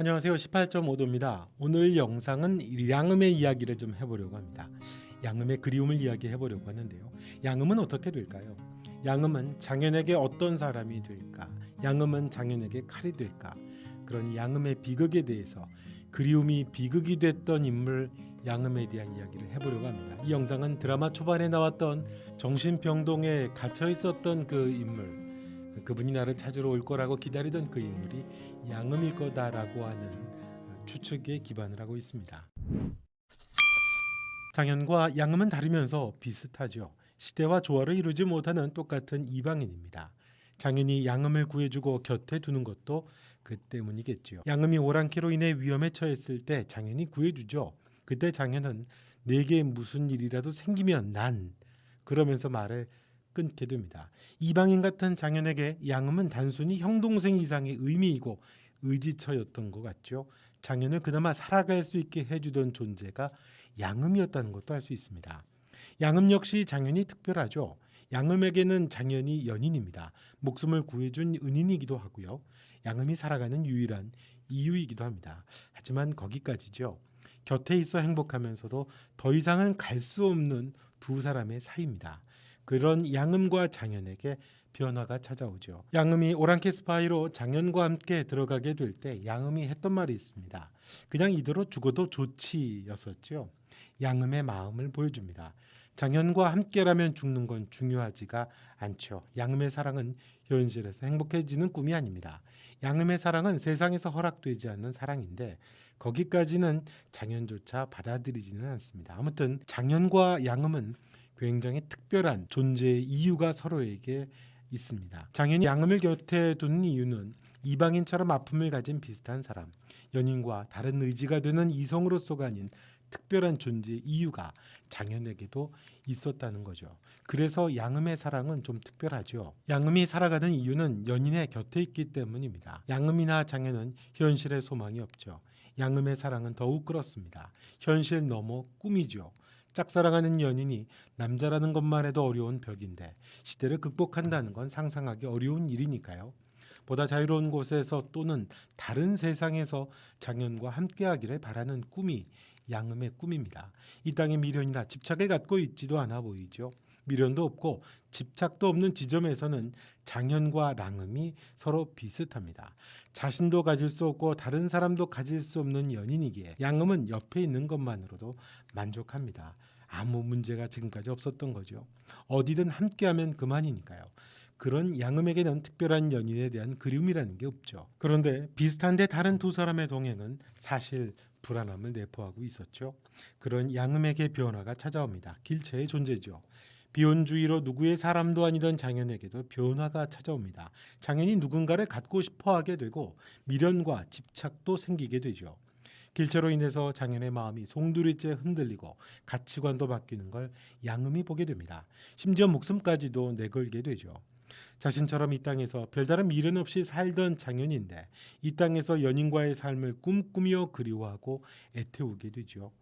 안녕하세요. 18.5도입니다. 오늘 영상은 양음의 이야기를 좀 해보려고 합니다. 양음의 그리움을 이야기해 보려고 하는데요. 양음은 어떻게 될까요? 양음은 장현에게 어떤 사람이 될까? 양음은 장현에게 칼이 될까? 그런 양음의 비극에 대해서 그리움이 비극이 됐던 인물 양음에 대한 이야기를 해보려고 합니다. 이 영상은 드라마 초반에 나왔던 정신병동에 갇혀 있었던 그 인물, 그분이 나를 찾으러 올 거라고 기다리던 그 인물이 양음일 거다라고 하는 추측에 기반을 하고 있습니다. 장현과 양음은 다르면서 비슷하죠. 시대와 조화를 이루지 못하는 똑같은 이방인입니다. 장현이 양음을 구해주고 곁에 두는 것도 그 때문이겠죠. 양음이 오랑캐로 인해 위험에 처했을 때 장현이 구해주죠. 그때 장현은 내게 무슨 일이라도 생기면 난 그러면서 말을 끊게 됩니다. 이방인 같은 장현에게 양음은 단순히 형 동생 이상의 의미이고 의지처였던 것 같죠. 장현을 그나마 살아갈 수 있게 해주던 존재가 양음이었다는 것도 알 수 있습니다. 양음 역시 장현이 특별하죠. 양음에게는 장현이 연인입니다. 목숨을 구해준 은인이기도 하고요. 양음이 살아가는 유일한 이유이기도 합니다. 하지만 거기까지죠. 곁에 있어 행복하면서도 더 이상은 갈 수 없는 두 사람의 사이입니다. 그런 양음과 장현에게 변화가 찾아오죠. 양음이 오랑캐 스파이로 장현과 함께 들어가게 될 때 양음이 했던 말이 있습니다. 그냥 이대로 죽어도 좋지였었죠. 양음의 마음을 보여줍니다. 장현과 함께라면 죽는 건 중요하지가 않죠. 양음의 사랑은 현실에서 행복해지는 꿈이 아닙니다. 양음의 사랑은 세상에서 허락되지 않는 사랑인데 거기까지는 장현조차 받아들이지는 않습니다. 아무튼 장현과 양음은 굉장히 특별한 존재의 이유가 서로에게 있습니다. 장현이 양음을 곁에 두는 이유는 이방인처럼 아픔을 가진 비슷한 사람, 연인과 다른 의지가 되는 이성으로서가 아닌 특별한 존재의 이유가 장현에게도 있었다는 거죠. 그래서 양음의 사랑은 좀 특별하죠. 양음이 살아가는 이유는 연인의 곁에 있기 때문입니다. 양음이나 장현은 현실에 소망이 없죠. 양음의 사랑은 더욱 그렇습니다. 현실 넘어 꿈이죠. 짝사랑하는 연인이 남자라는 것만 해도 어려운 벽인데 시대를 극복한다는 건 상상하기 어려운 일이니까요. 보다 자유로운 곳에서 또는 다른 세상에서 장현과 함께하기를 바라는 꿈이 양음의 꿈입니다. 이 땅에 미련이나 집착을 갖고 있지도 않아 보이죠. 미련도 없고 집착도 없는 지점에서는 장현과 랑음이 서로 비슷합니다. 자신도 가질 수 없고 다른 사람도 가질 수 없는 연인이기에 양음은 옆에 있는 것만으로도 만족합니다. 아무 문제가 지금까지 없었던 거죠. 어디든 함께하면 그만이니까요. 그런 양음에게는 특별한 연인에 대한 그리움이라는 게 없죠. 그런데 비슷한데 다른 두 사람의 동행은 사실 불안함을 내포하고 있었죠. 그런 양음에게 변화가 찾아옵니다. 길체의 존재죠. 비혼주의로 누구의 사람도 아니던 장현에게도 변화가 찾아옵니다. 장현이 누군가를 갖고 싶어 하게 되고 미련과 집착도 생기게 되죠. 길체로 인해서 장현의 마음이 송두리째 흔들리고 가치관도 바뀌는 걸 양음이 보게 됩니다. 심지어 목숨까지도 내걸게 되죠. 자신처럼 이 땅에서 별다른 미련 없이 살던 장현인데 이 땅에서 연인과의 삶을 꿈꾸며 그리워하고 애태우게 되죠.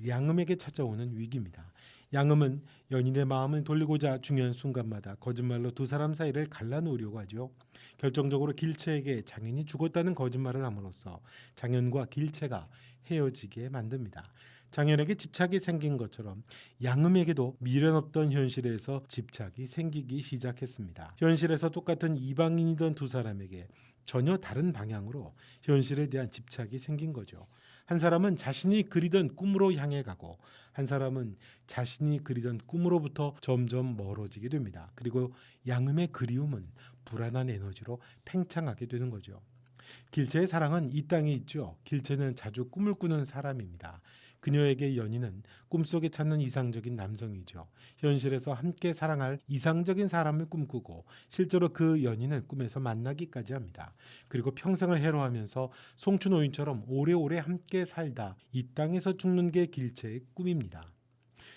양음에게 찾아오는 위기입니다. 양음은 연인의 마음을 돌리고자 중요한 순간마다 거짓말로 두 사람 사이를 갈라놓으려고 하죠. 결정적으로 길체에게 장현이 죽었다는 거짓말을 함으로써 장현과 길체가 헤어지게 만듭니다. 장현에게 집착이 생긴 것처럼 양음에게도 미련 없던 현실에서 집착이 생기기 시작했습니다. 현실에서 똑같은 이방인이던 두 사람에게 전혀 다른 방향으로 현실에 대한 집착이 생긴 거죠. 한 사람은 자신이 그리던 꿈으로 향해 가고 한 사람은 자신이 그리던 꿈으로부터 점점 멀어지게 됩니다. 그리고 양음의 그리움은 불안한 에너지로 팽창하게 되는 거죠. 길체의 사랑은 이 땅에 있죠. 길체는 자주 꿈을 꾸는 사람입니다. 그녀에게 연인은 꿈속에 찾는 이상적인 남성이죠. 현실에서 함께 사랑할 이상적인 사람을 꿈꾸고 실제로 그 연인을 꿈에서 만나기까지 합니다. 그리고 평생을 해로하면서 송추노인처럼 오래오래 함께 살다 이 땅에서 죽는 게 길체의 꿈입니다.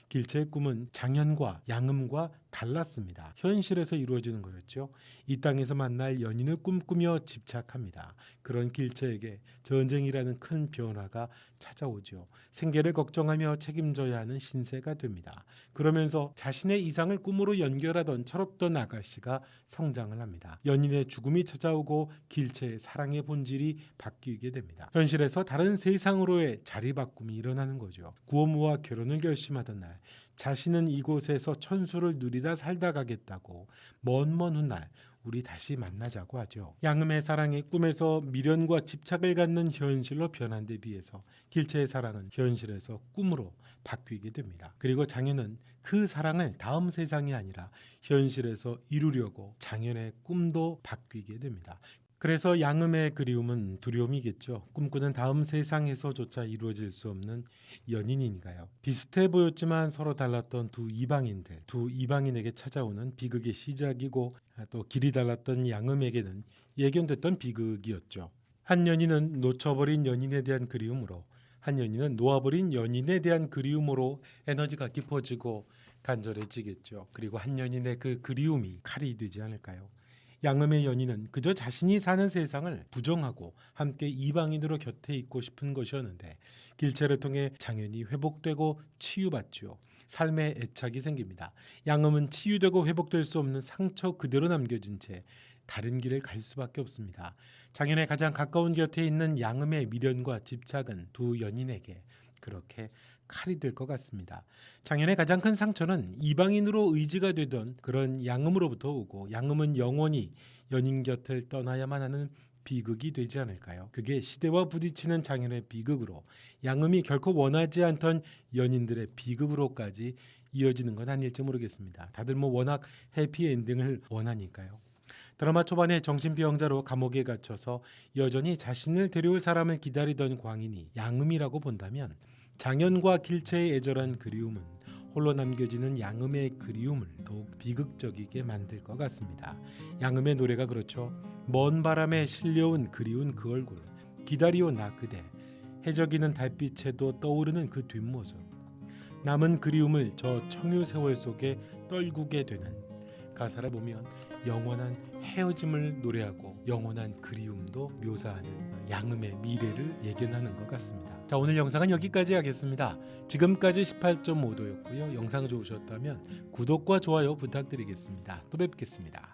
길체의 꿈은 장현과 양음과 달랐습니다. 현실에서 이루어지는 거였죠. 이 땅에서 만날 연인을 꿈꾸며 집착합니다. 그런 길체에게 전쟁이라는 큰 변화가 찾아오죠. 생계를 걱정하며 책임져야 하는 신세가 됩니다. 그러면서 자신의 이상을 꿈으로 연결하던 철없던 아가씨가 성장을 합니다. 연인의 죽음이 찾아오고 길체의 사랑의 본질이 바뀌게 됩니다. 현실에서 다른 세상으로의 자리 바꿈이 일어나는 거죠. 구호무와 결혼을 결심하던 날 자신은 이곳에서 천수를 누리다 살다 가겠다고 먼 훗날 우리 다시 만나자고 하죠. 양음의 사랑이 꿈에서 미련과 집착을 갖는 현실로 변한 데 비해서 길체의 사랑은 현실에서 꿈으로 바뀌게 됩니다. 그리고 장현은 그 사랑을 다음 세상이 아니라 현실에서 이루려고 장현의 꿈도 바뀌게 됩니다. 그래서 양음의 그리움은 두려움이겠죠. 꿈꾸는 다음 세상에서조차 이루어질 수 없는 연인이니까요. 비슷해 보였지만 서로 달랐던 두 이방인에게 찾아오는 비극의 시작이고 또 길이 달랐던 양음에게는 예견됐던 비극이었죠. 한 연인은 놓쳐버린 연인에 대한 그리움으로, 한 연인은 놓아버린 연인에 대한 그리움으로 에너지가 깊어지고 간절해지겠죠. 그리고 한 연인의 그 그리움이 칼이 되지 않을까요? 양음의 연인은 그저 자신이 사는 세상을 부정하고 함께 이방인으로 곁에 있고 싶은 것이었는데 길체를 통해 장현이 회복되고 치유받죠. 삶에 애착이 생깁니다. 양음은 치유되고 회복될 수 없는 상처 그대로 남겨진 채 다른 길을 갈 수밖에 없습니다. 장현의 가장 가까운 곁에 있는 양음의 미련과 집착은 두 연인에게 그렇게 칼이 될 것 같습니다. 장현의 가장 큰 상처는 이방인으로 의지가 되던 그런 양음으로부터 오고 양음은 영원히 연인 곁을 떠나야만 하는 비극이 되지 않을까요? 그게 시대와 부딪히는 장현의 비극으로 양음이 결코 원하지 않던 연인들의 비극으로까지 이어지는 건 아닐지 모르겠습니다. 다들 워낙 해피엔딩을 원하니까요. 드라마 초반에 정신병자로 감옥에 갇혀서 여전히 자신을 데려올 사람을 기다리던 광인이 양음이라고 본다면 장현과 길체의 애절한 그리움은 홀로 남겨지는 양음의 그리움을 더욱 비극적이게 만들 것 같습니다. 양음의 노래가 그렇죠. 먼 바람에 실려온 그리운 그 얼굴, 기다리오 나 그대, 해적이는 달빛에도 떠오르는 그 뒷모습, 남은 그리움을 저 청유 세월 속에 떨구게 되는 가사를 보면 영원한 헤어짐을 노래하고 영원한 그리움도 묘사하는 양음의 미래를 예견하는 것 같습니다. 자, 오늘 영상은 여기까지 하겠습니다. 지금까지 18.5도였고요. 영상 좋으셨다면 구독과 좋아요 부탁드리겠습니다. 또 뵙겠습니다.